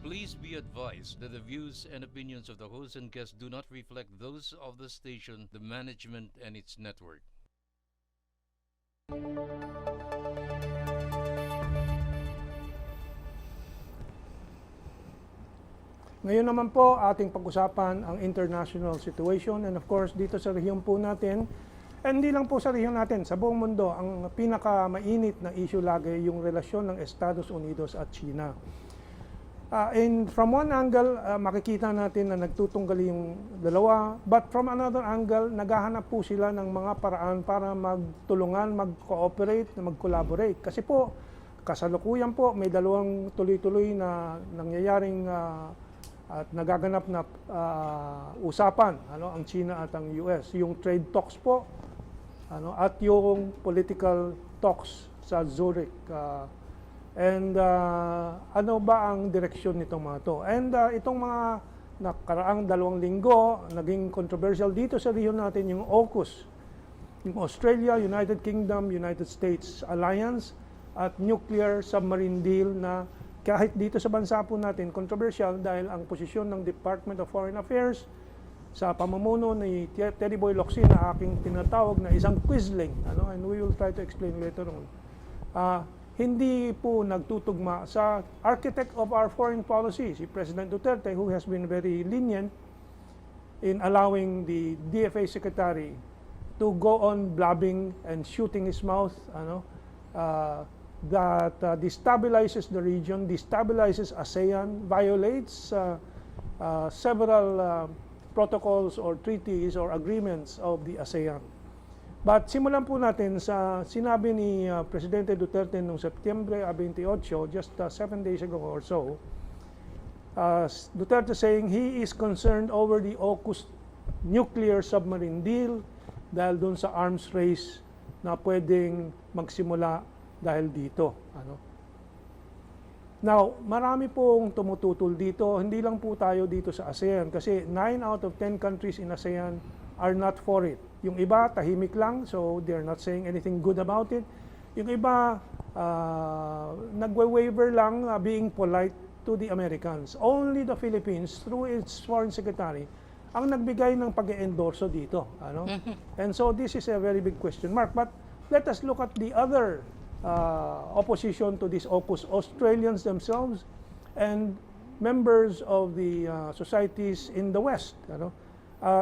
Please be advised that the views and opinions of the host and guests do not reflect those of the station, the management, and its network. Ngayon naman po, ating pag-usapan ang international situation and of course dito sa rehiyon po natin, and hindi lang po sa rehiyon natin, sa buong mundo, ang pinakamainit na issue lagi yung relasyon ng Estados Unidos at China. From one angle, makikita natin na nagtutunggali yung dalawa, but from another angle, naghahanap po sila ng mga paraan para magtulungan, mag-cooperate, mag-collaborate. Kasi po, kasalukuyan po, may dalawang tuloy-tuloy na nangyayaring at nagaganap na usapan, ang China at ang US. Yung trade talks po, at yung political talks sa Zurich. Ano ba ang direksyon nitong mga to? Itong mga nakaraang 2 linggo, naging controversial dito sa rehiyon natin yung AUKUS, yung Australia, United Kingdom, United States Alliance at nuclear submarine deal na kahit dito sa bansa po natin, controversial dahil ang posisyon ng Department of Foreign Affairs sa pamumuno ni Teddy Boy Locsin na aking tinatawag na isang quisling, and we will try to explain later on. Hindi po nagtutugma sa architect of our foreign policy, si President Duterte, who has been very lenient in allowing the DFA Secretary to go on blabbing and shooting his mouth, that destabilizes the region, destabilizes ASEAN, violates several protocols or treaties or agreements of the ASEAN. But simulan po natin sa sinabi ni Presidente Duterte noong Setyembre 28, just 7 days ago or so. Duterte saying he is concerned over the AUKUS nuclear submarine deal dahil doon sa arms race na pwedeng magsimula dahil dito. Now, marami pong tumututol dito. Hindi lang po tayo dito sa ASEAN kasi 9 out of 10 countries in ASEAN are not for it. Yung iba, tahimik lang, so they're not saying anything good about it. Yung iba, nagwe-waiver lang, being polite to the Americans. Only the Philippines, through its foreign secretary, ang nagbigay ng pag-endorso dito. And so this is a very big question mark. But let us look at the other opposition to this AUKUS, Australians themselves and members of the societies in the West.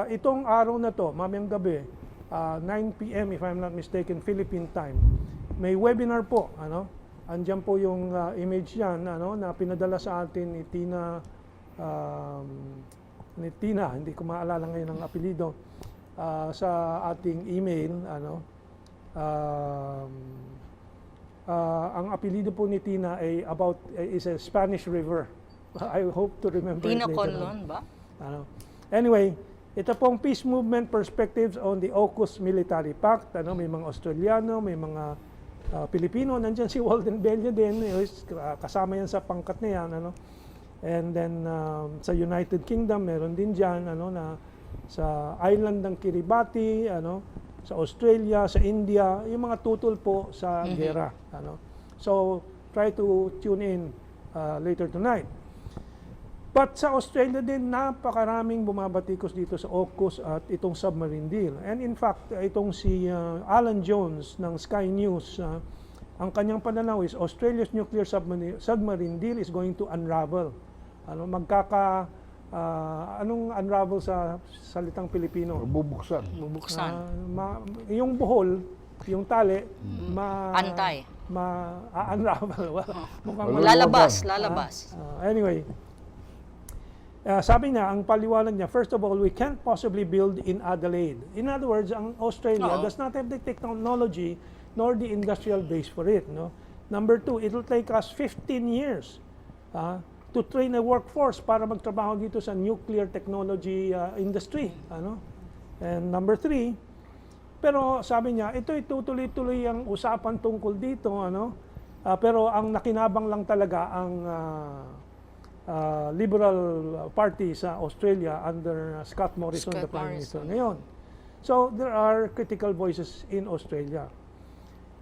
Itong araw na to, mamayang gabi, 9 p.m. if I'm not mistaken, Philippine time, may webinar po. Andyan po yung image yan na pinadala sa atin ni Tina, hindi ko maalala ngayon ang apelido, sa ating email. Ang apelido po ni Tina ay is a Spanish river. I hope to remember Tina it later Conlon ba? Anyway, ito pong peace movement perspectives on the AUKUS military pact. May mga Australiano, may mga Pilipino. Nandiyan si Walden Bella din. Kasama yan sa pangkat na yan. And then sa United Kingdom, meron din dyan. Na sa island ng Kiribati, sa Australia, sa India, yung mga tutol po sa gera. So, try to tune in later tonight. But sa Australia din, napakaraming bumabatikos dito sa AUKUS at itong submarine deal. And in fact, itong si Alan Jones ng Sky News, ang kanyang pananaw is Australia's nuclear submarine deal is going to unravel. Anong unravel sa salitang Pilipino? Bubuksan. Bubuksan. Yung buhol, yung tali, Antay. unravel. Lalabas. Anyway, sabi niya, ang paliwanag niya, first of all, we can't possibly build in Adelaide. In other words, ang Australia does not have the technology nor the industrial base for it. Number 2, it will take us 15 years to train a workforce para magtrabaho dito sa nuclear technology industry. And number 3, pero sabi niya, ito itutuloy-tuloy ang usapan tungkol dito. Pero ang nakinabang lang talaga ang Liberal Party sa Australia under Scott Morrison, the Prime Minister ngayon. So there are critical voices in Australia.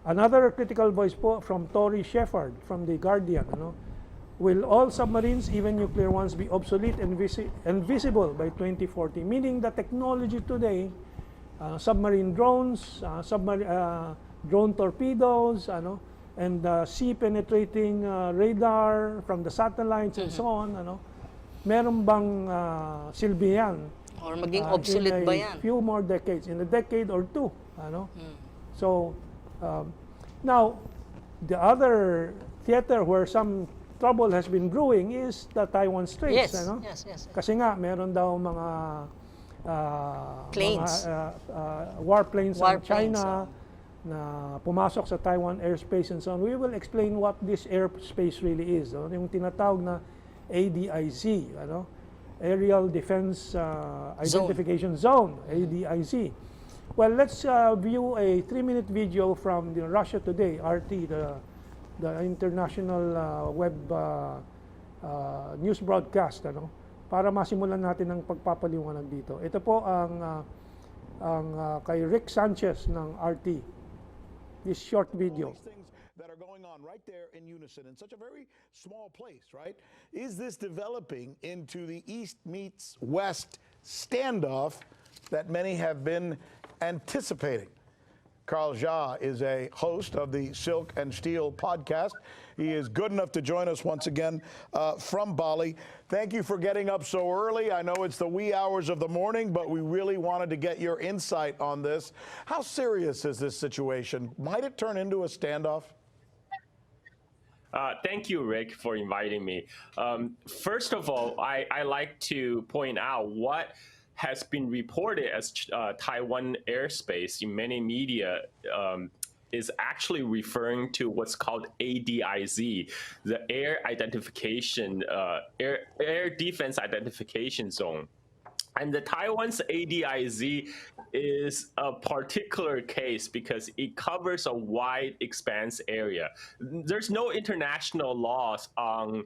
Another critical voice po from Tory Shepard from The Guardian. Will all submarines, even nuclear ones, be obsolete and visible by 2040? Meaning the technology today, submarine drones, drone torpedoes, and sea-penetrating radar from the satellites and so on, meron bang silbi yan? Or maging obsolete ba yan? In a few more decades, in a decade or two. So, now, the other theater where some trouble has been brewing is the Taiwan Straits. Yes, yes. Kasi nga, meron daw mga planes. Warplanes ng Warplanes, China na pumasok sa Taiwan airspace and so on. We will explain what this airspace really is. Yung tinatawag na ADIZ, Aerial Defense Identification Zone, ADIZ. Well, let's view a 3-minute video from the Russia Today, RT, the international web news broadcast, para masimulan natin ang pagpapaliwanag dito. Ito po ang kay Rick Sanchez ng RT. This short video. That are going on right there in unison in such a very small place, right? Is this developing into the East meets West standoff that many have been anticipating? Carl Jha is a host of the Silk and Steel podcast. He is good enough to join us once again from Bali. Thank you for getting up so early. I know it's the wee hours of the morning, but we really wanted to get your insight on this. How serious is this situation? Might it turn into a standoff? Thank you, Rick, for inviting me. First of all, I like to point out what has been reported as Taiwan airspace in many media is actually referring to what's called ADIZ, the Air Defense Identification Zone. And the Taiwan's ADIZ is a particular case because it covers a wide expanse area. There's no international laws on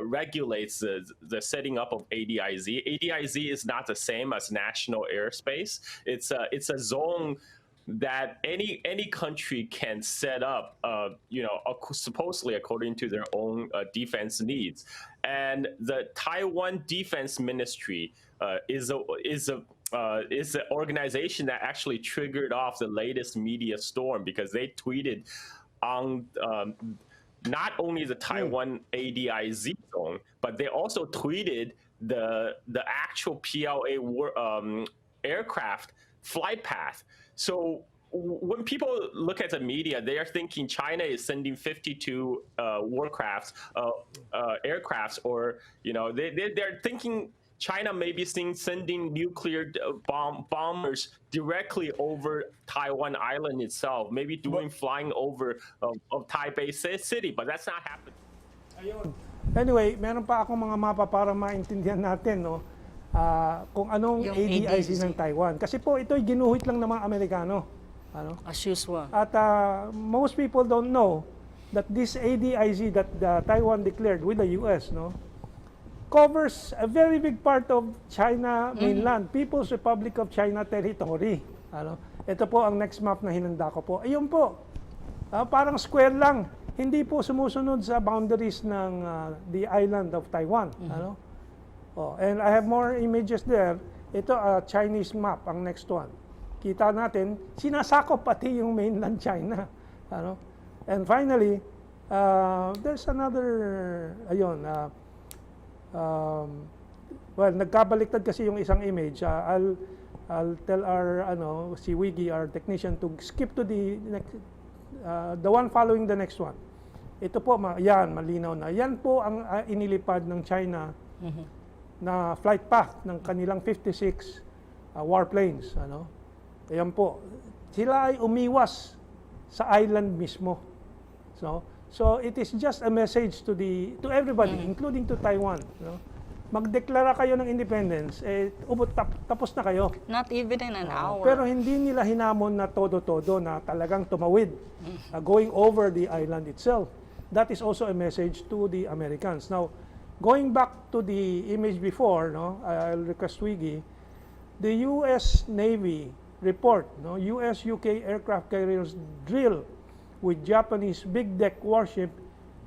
regulates the setting up of ADIZ. ADIZ is not the same as national airspace. It's a zone that any country can set up, supposedly according to their own defense needs. And the Taiwan Defense Ministry is an organization that actually triggered off the latest media storm because they tweeted on not only the Taiwan ADIZ zone, but they also tweeted the actual PLA aircraft flight path. So when people look at the media, they are thinking China is sending 52 aircrafts, or they're thinking China may be sending nuclear bombers directly over Taiwan Island itself, maybe flying over of Taipei City, but that's not happening. Ayun. Anyway, meron pa akong mga mapa para maintindihan natin, kung anong Yung ADIZ ng ADIZ. Taiwan. Kasi po ito'y ginuhit lang ng mga Amerikano. As usual. At most people don't know that this ADIZ that Taiwan declared with the US, covers a very big part of China mainland, People's Republic of China territory. Ito po ang next map na hinanda ko po. Ayun po, parang square lang. Hindi po sumusunod sa boundaries ng the island of Taiwan. And I have more images there. Ito, Chinese map, ang next one. Kita natin, sinasakop pati yung mainland China. And finally, there's another, nagkabaliktad kasi yung isang image. I'll tell our si Wiggy, our technician, to skip to the next, the one following the next one. Ito po, yan, malinaw na. Yan po ang inilipad ng China na flight path ng kanilang 56 warplanes. Ayan po. Sila ay umiwas sa island mismo. So it is just a message to everybody, including to Taiwan. Magdeklara kayo ng independence, tapos na kayo. Not even in an hour. Pero hindi nila hinamon na todo-todo na talagang tumawid, going over the island itself. That is also a message to the Americans. Now, going back to the image before, I'll request Wiggy, the U.S. Navy report, US-UK aircraft carriers drill with Japanese big deck warship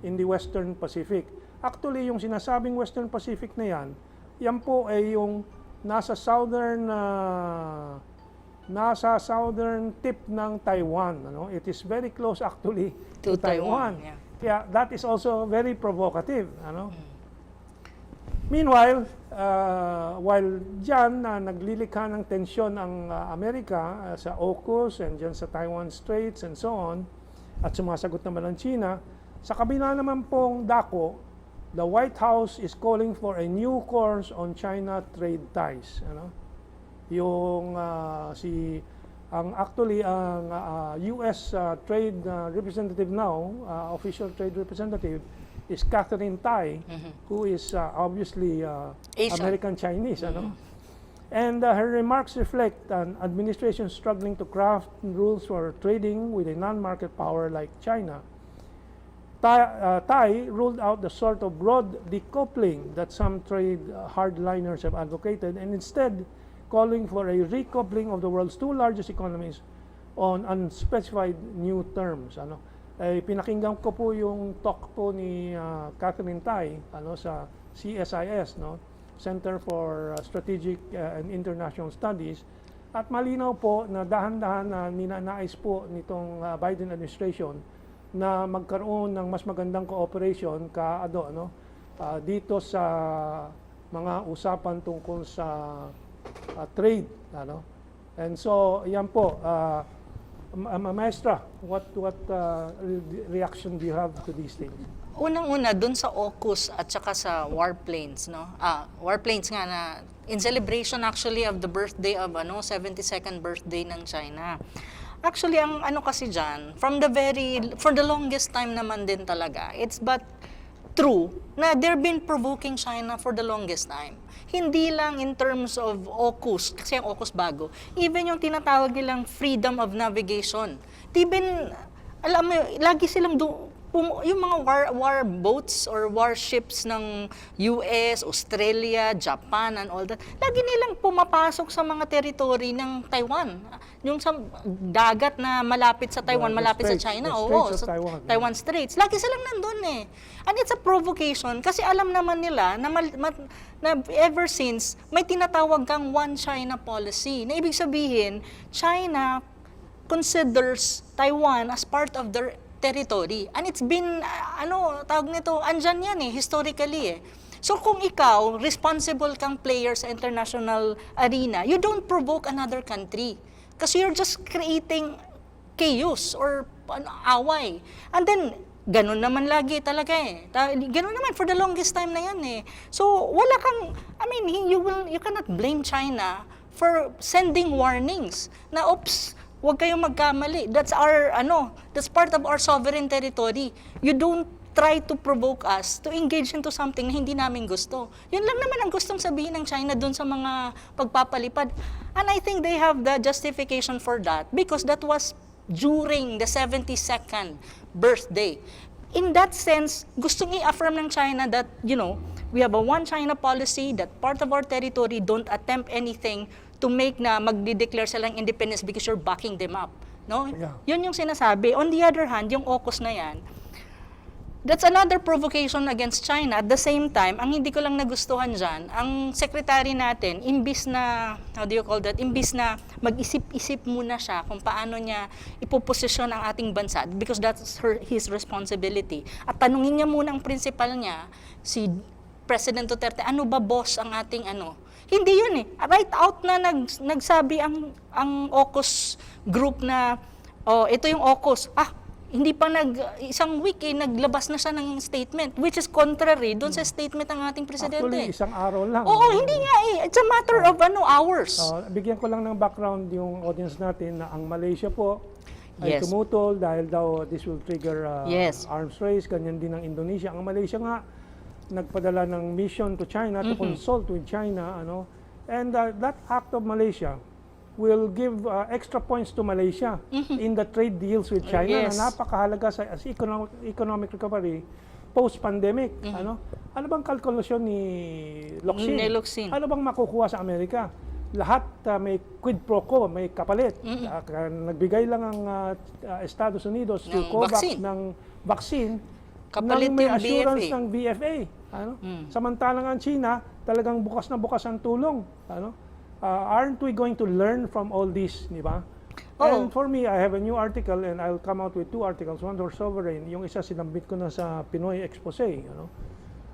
in the Western Pacific. Actually, yung sinasabing Western Pacific na yan po ay yung nasa southern tip ng Taiwan. Ano? It is very close actually to Taiwan. Yeah. Kaya that is also very provocative. Ano? Meanwhile, while dyan naglilikha ng tensyon ang Amerika sa AUKUS and dyan sa Taiwan Straits and so on, at sumasagot naman ang China, sa kabila naman pong dako, the White House is calling for a new course on China trade ties. Ano? Yung actually ang US trade representative now, official trade representative, is Catherine Tai, who is obviously Asian. American Chinese. Ano? And her remarks reflect an administration struggling to craft rules for trading with a non-market power like China. Tai ruled out the sort of broad decoupling that some trade hardliners have advocated, and instead calling for a recoupling of the world's two largest economies on unspecified new terms. Ano? Pinakinggan ko po yung talk po ni Catherine Tai sa CSIS, no? Center for Strategic and International Studies, at malinaw po na dahan-dahan na ninanais po nitong Biden administration na magkaroon ng mas magandang cooperation dito sa mga usapan tungkol sa trade. Ano? And so, yan po. Maestra, what reaction do you have to these things? Unang-una, dun sa AUKUS at saka sa warplanes, no? Warplanes nga na in celebration actually of the birthday of 72nd birthday ng China. Actually, ang kasi dyan, for the longest time naman din talaga, it's but true na they've been provoking China for the longest time. Hindi lang in terms of AUKUS, kasi ang AUKUS bago, even yung tinatawag nilang freedom of navigation. Even, alam mo, lagi silang yung mga war boats or warships ng US, Australia, Japan, and all that, lagi nilang pumapasok sa mga territory ng Taiwan. Yung sa dagat na malapit sa Taiwan, malapit sa China. Oo, sa Taiwan Straits. Lagi silang nandun eh. And it's a provocation kasi alam naman nila na ever since may tinatawag kang one China policy. Na ibig sabihin, China considers Taiwan as part of their territory. And it's been, tawag nito, andyan yan eh, historically eh. So kung ikaw, responsible kang player sa international arena, you don't provoke another country. Kasi you're just creating chaos or away. And then, ganun naman lagi talaga eh. Ganun naman for the longest time na yan eh. So wala kang, you cannot blame China for sending warnings na, oops, huwag kayong magkamali. That's part of our sovereign territory. You don't try to provoke us to engage into something na hindi namin gusto. Yun lang naman ang gustong sabihin ng China dun sa mga pagpapalipad. And I think they have the justification for that because that was during the 72nd birthday. In that sense, gustong i-affirm ng China that, we have a one China policy, that part of our territory don't attempt anything to make na magde-declare silang independence because you're backing them up. No? Yeah. Yun yung sinasabi. On the other hand, yung AUKUS na yan, that's another provocation against China. At the same time, ang hindi ko lang nagustuhan dyan, ang secretary natin, imbis na mag-isip-isip muna siya kung paano niya ipoposisyon ang ating bansa, because that's his responsibility. At tanungin niya muna ang principal niya, si President Duterte, ano ba boss ang ating Hindi yun eh. Right out na nagsabi ang AUKUS group na, ito yung AUKUS. Hindi pa isang week naglabas na siya ng statement, which is contrary doon sa statement ng ating presidente. Actually, isang araw lang. Oo, hindi nga eh. It's a matter of hours. Bigyan ko lang ng background yung audience natin na ang Malaysia po ay Yes. tumutol dahil daw this will trigger Yes. arms race, ganyan din ang Indonesia. Ang Malaysia nga nagpadala ng mission to China to consult with China, and that act of Malaysia will give extra points to Malaysia in the trade deals with China Yes. na napakahalaga sa economic recovery post-pandemic. Ano bang kalkulasyon ni Locsin? Ano bang makukuha sa Amerika? Lahat may quid pro quo, may kapalit. Nagbigay lang ang Estados Unidos to COVAX ng vaccine Kapalit nang may yung assurance BFA. ng BFA. Ano? Samantalang ang China, talagang bukas na bukas ang tulong. Ano? Aren't we going to learn from all this, di ba? And for me, I have a new article and I'll come out with 2 articles. One for Sovereign, yung isa sinambit ko na sa Pinoy Expose. Ano?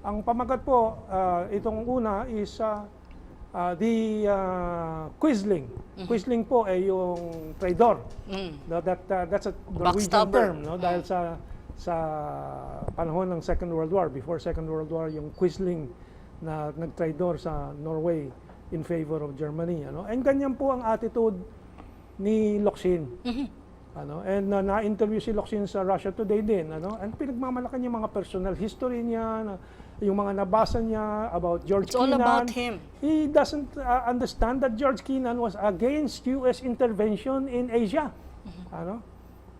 Ang pamagat po, itong una is the Quisling. Quisling po ay yung traidor. No, that's a Norwegian term, no? Dahil sa panahon ng Second World War, before Second World War, yung Quisling na nagtraidor sa Norway in favor of Germany. Ano? And ganyan po ang attitude ni Locsin. Ano? And na-interview si Locsin sa Russia Today din. Ano? And pinagmamalakan niya mga personal history niya, yung mga nabasa niya about George Kennan. It's all about him. He doesn't understand that George Kennan was against U.S. intervention in Asia. Ano?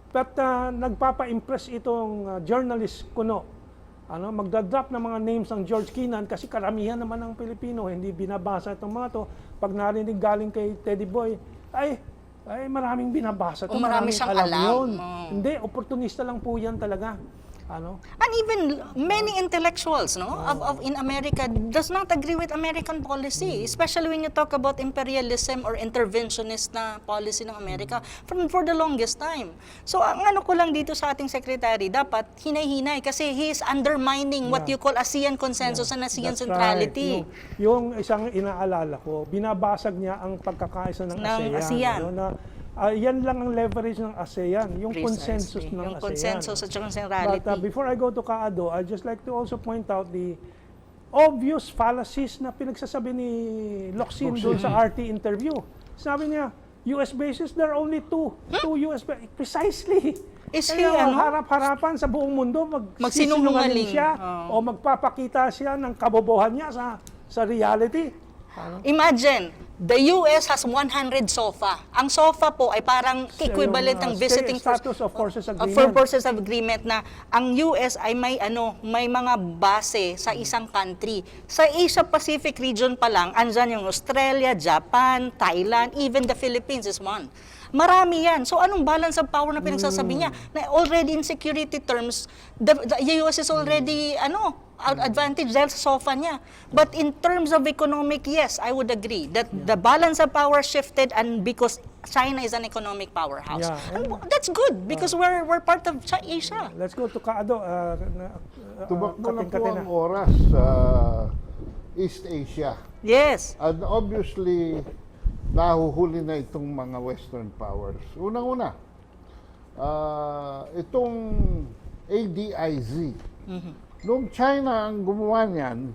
But nagpapa-impress itong journalist kuno. Ano? Magdadrop ng mga names ng George Kennan kasi karamihan naman ng Pilipino hindi binabasa itong mga to. Pag narinig galing kay Teddy Boy, ay maraming binabasa ito, marami siyang alam. yun. Hindi, oportunista lang po yan talaga. Ano? And even many intellectuals, no, of in America does not agree with American policy, especially when you talk about imperialism or interventionist na policy ng Amerika for the longest time. So ang ano ko lang dito sa ating secretary, dapat hinay-hinay kasi he is undermining what you call ASEAN consensus and ASEAN That's centrality. Right. Yung isang inaalala ko, binabasag niya ang pagkakaisa ng ASEAN. Ano, na yan lang ang leverage ng ASEAN, yung consensus ng yung ASEAN. consensus at yung centrality. But before I go to Kaado, I'd just like to also point out the obvious fallacies na pinagsasabi ni Locsin doon sa RT interview. Sabi niya, US bases, there are only two US bases. Precisely. Is he, Kaya harap-harapan sa buong mundo, magsisinungaling siya o magpapakita siya ng kabobohan niya sa reality. Imagine, the US has 100 SOFA. Ang SOFA po ay parang equivalent ng visiting status of forces agreement. forces of agreement na ang US ay may mga base sa isang country. Sa Asia Pacific region pa lang, andyan yung Australia, Japan, Thailand, even the Philippines is one. Marami yan. So anong balance of power na pinagsasabi niya? Na already in security terms, the US is already advantage dahil sa SOFA niya. But in terms of economic, yes, I would agree that the balance of power shifted and because China is an economic powerhouse. And that's good because we're part of Asia. Let's go to Kaado. Tumakbo na po ang oras sa East Asia. Yes. And obviously, nahuhuli na itong mga Western powers. Unang-una, itong ADIZ. Noong China ang gumawa niyan,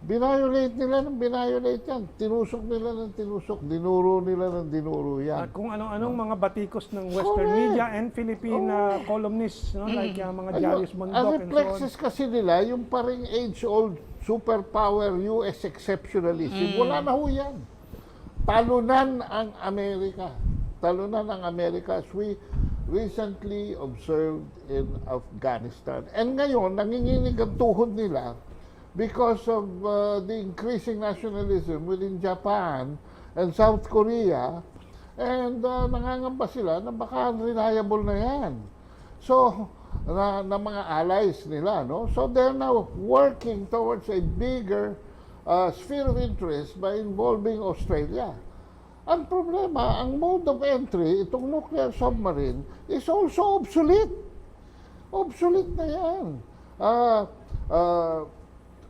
binayolate nila yan. Tinusok nila ng tinusok, dinuro nila ng dinuro yan. At kung anong mga batikos ng Western media and Philippine columnists, no? Like mga Jarius Mondok Ang and so on. reflexes kasi nila, yung paring age-old superpower US exceptionalism, wala na ho yan. Talunan ang Amerika. Talunan ang Amerika as we recently observed in Afghanistan. And ngayon, nanginginig ang tuhod nila because of the increasing nationalism within Japan and South Korea. And nangangamba sila na baka unreliable na yan. So, na mga allies nila, no? So they're now working towards a bigger sphere of interest by involving Australia. Ang problema, ang mode of entry, itong nuclear submarine, is also obsolete. Obsolete na yan.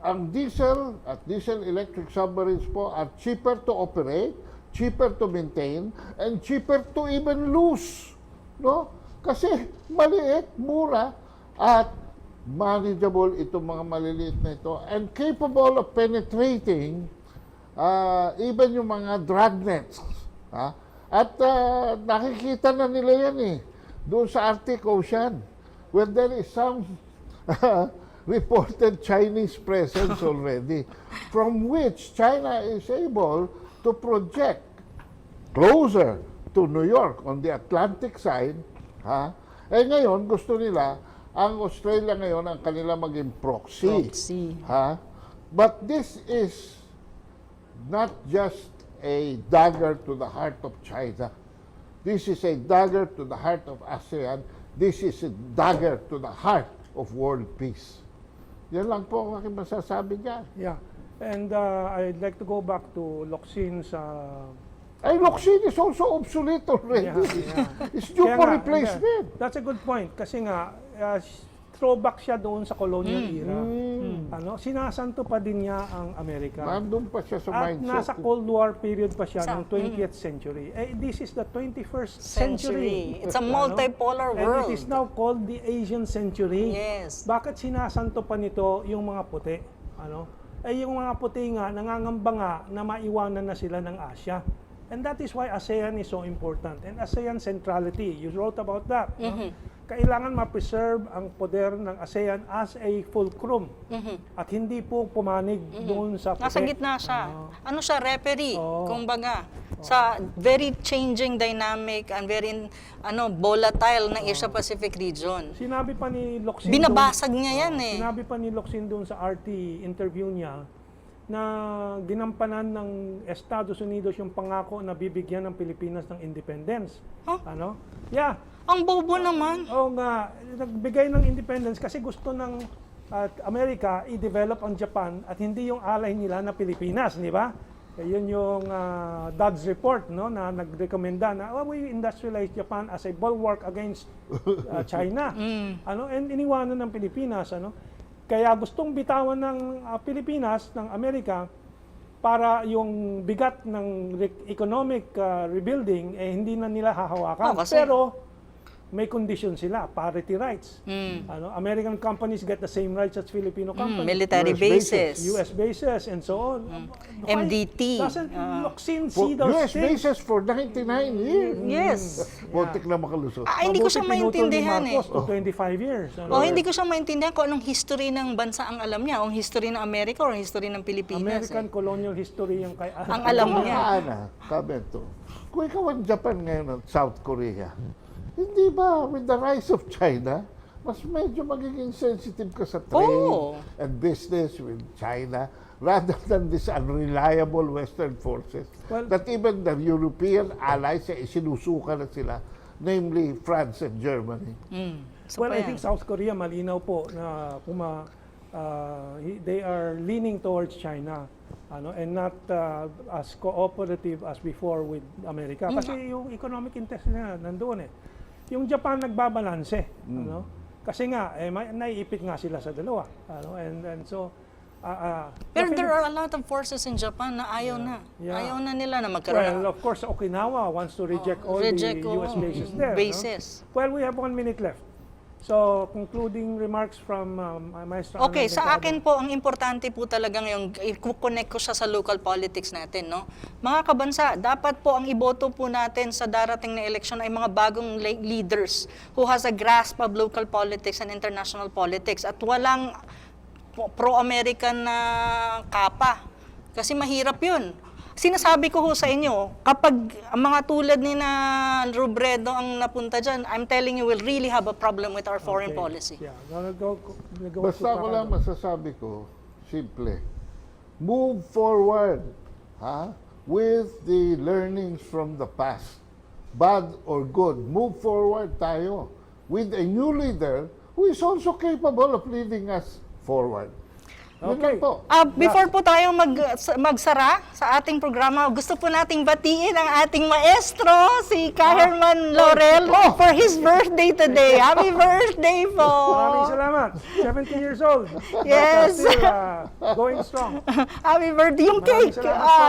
Ang diesel at diesel-electric submarines po are cheaper to operate, cheaper to maintain, and cheaper to even lose. No? Kasi maliit, mura, at manageable itong mga maliliit na ito and capable of penetrating even yung mga dragnets. At nakikita na nila yan doon sa Arctic Ocean where there is some reported Chinese presence already from which China is able to project closer to New York on the Atlantic side. Eh ngayon, gusto nila ang Australia ngayon ang kanila maging proxy. But this is not just a dagger to the heart of China. This is a dagger to the heart of ASEAN. This is a dagger to the heart of world peace. Yan lang po ang aking masasabi dyan. Yeah. And I'd like to go back to Locsin's Ay, Locsin is also obsolete already. It's due Kaya for nga, replacement. That's a good point. Kasi nga, throwback siya doon sa colonial era. Sinasanto pa din niya ang Amerika. Nandun pa siya sa At mindset. nasa Cold War period pa siya ng Sa- 20th century. This is the 21st century. It's a multipolar world. And it is now called the Asian century. Yes. Bakit sinasanto pa nito yung mga puti? Yung mga puti nga, nangangamba nga na maiwanan na sila ng Asia. And that is why ASEAN is so important. And ASEAN centrality, you wrote about that. Kailangan ma-preserve ang poder ng ASEAN as a fulcrum. At hindi po pumanig doon sa puti. Nasa gitna siya. Ano siya, referee, kumbaga. Sa very changing dynamic and very volatile ng Asia-Pacific region. Sinabi pa ni Locsin Binabasag niya yan eh. Sinabi pa ni Locsin doon sa RT interview niya na ginampanan ng Estados Unidos yung pangako na bibigyan ng Pilipinas ng independence. Huh? Yeah. Ang bobo naman. Oo nga, nagbigay ng independence kasi gusto ng Amerika i-develop ang Japan at hindi yung alay nila na Pilipinas, di ba? Yun yung Dodds report, no, na nagrekomenda na we industrialize Japan as a bulwark against China. And iniwanan ng Pilipinas, Kaya gustong bitawan ng Pilipinas, ng Amerika, para yung bigat ng economic rebuilding, hindi na nila hahawakan. Pero may condition sila, parity rights. American companies get the same rights as Filipino companies. Military bases. US bases and so on. MDT. Doesn't Locsin see those US things? bases for 99 years. Yes. Muntik na makalusot. Hindi ko siya maintindihan eh. To 25 years. Hindi ko siya maintindihan kung anong history ng bansa ang alam niya. Ang history ng Amerika o ang history ng Pilipinas. American colonial history yung kay Ang alam niya. Kabento. Kung ikaw ang Japan ngayon at South Korea, hindi ba with the rise of China, mas medyo magiging sensitive ka sa trade and business with China rather than these unreliable Western forces that even the European allies sinusuka na sila, namely France and Germany. I think South Korea malinaw po na they are leaning towards China and not as cooperative as before with America. Kasi yung economic interest nila nandoon eh. Yung Japan nagbabalanse, kasi nga naiipit nga sila sa dalawa, and so Pero there are a lot of forces in Japan na ayaw na. Ayaw na nila na magkaroon. Of course Okinawa wants to reject all the US bases there. Well, we have 1 minute left. So, concluding remarks from Maestro. Okay, sa akin po, ang importante po talaga ngayong i-connect ko siya sa local politics natin, no? Mga kabansa, dapat po ang iboto po natin sa darating na eleksyon ay mga bagong leaders who has a grasp of local politics and international politics at walang pro-American na kapa. Kasi mahirap yun. Sinasabi ko ho sa inyo, kapag ang mga tulad ni na Robredo ang napunta dyan, I'm telling you, we'll really have a problem with our foreign policy. Yeah. Basta ko lang masasabi ko, simple. Move forward with the learnings from the past. Bad or good, move forward tayo with a new leader who is also capable of leading us forward. Okay. Before po tayo magsara sa ating programa, gusto po nating batiin ang ating maestro, si Herman Laurel, for his birthday today. Happy birthday po! Maraming salamat. 70 years old. Yes. Still, going strong. Happy birthday. Yung cake.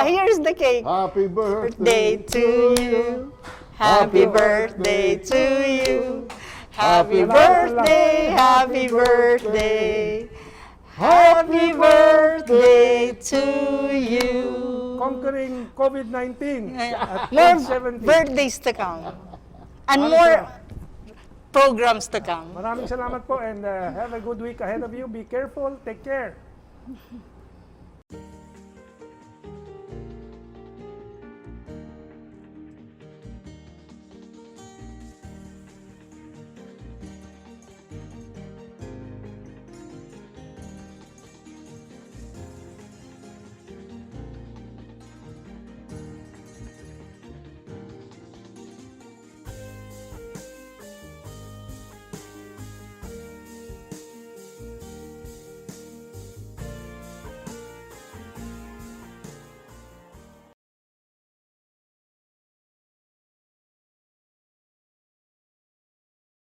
Here's the cake. Happy Birthday birthday to you. Happy birthday to you. Happy birthday. Happy birthday. Happy birthday to you. Conquering COVID-19 at More 70. birthdays to come. And more programs to come. Maraming salamat po and have a good week ahead of you. Be careful. Take care.